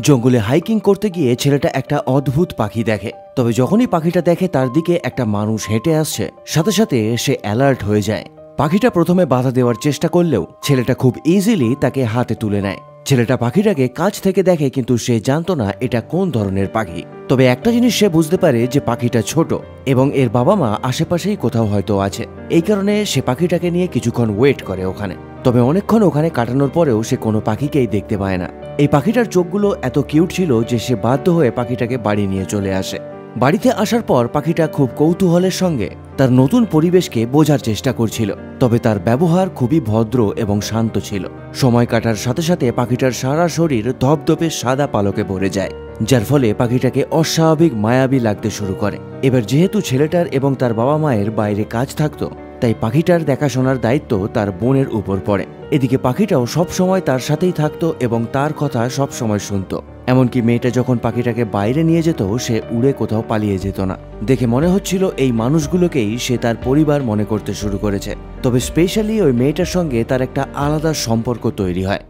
জঙ্গলে হাইকিং করতে গিয়ে ছেলেটা একটা অদ্ভুত পাখি দেখে। তবে যখনই পাখিটা দেখে তার দিকে একটা মানুষ হেঁটে আসছে, সাথে সাথে সে অ্যালার্ট হয়ে যায়। পাখিটা প্রথমে বাধা দেওয়ার চেষ্টা করলেও ছেলেটা খুব ইজিলি তাকে হাতে তুলে নেয়। ছেলেটা পাখিটাকে কাছ থেকে দেখে, কিন্তু সে জানতো না এটা কোন ধরনের পাখি। তবে একটা জিনিস সে বুঝতে পারে যে পাখিটা ছোট এবং এর বাবা মা আশেপাশেই কোথাও হয়তো আছে। এই কারণে সে পাখিটাকে নিয়ে কিছুক্ষণ ওয়েট করে ওখানে। তবে অনেকক্ষণ ওখানে কাটানোর পরেও সে কোনো পাখিকেই দেখতে পায় না। এই পাখিটার চোখগুলো এত কিউট ছিল যে সে বাধ্য হয়ে পাখিটাকে বাড়ি নিয়ে চলে আসে। বাড়িতে আসার পর পাখিটা খুব কৌতূহলের সঙ্গে তার নতুন পরিবেশকে বোঝার চেষ্টা করছিল। তবে তার ব্যবহার খুবই ভদ্র এবং শান্ত ছিল। সময় কাটার সাথে সাথে পাখিটার সারা শরীর ধপধপে সাদা পালকে ভরে যায়, যার ফলে পাখিটাকে অস্বাভাবিক মায়াবী লাগতে শুরু করে। এবার যেহেতু ছেলেটার এবং তার বাবা মায়ের বাইরে কাজ থাকতো, তাই পাখিটার দেখাশোনার দায়িত্ব তার বোনের উপর পড়ে। এদিকে পাখিটাও সব সময় তার সাথেই থাকতো এবং তার কথা সব সময় শুনতো। এমনকি মেয়েটা যখন পাখিটাকে বাইরে নিয়ে যেত, সে উড়ে কোথাও পালিয়ে যেত না। দেখে মনে হচ্ছিল এই মানুষগুলোকেই সে তার পরিবার মনে করতে শুরু করেছে। তবে স্পেশালি ওই মেয়েটার সঙ্গে তার একটা আলাদা সম্পর্ক তৈরি হয়।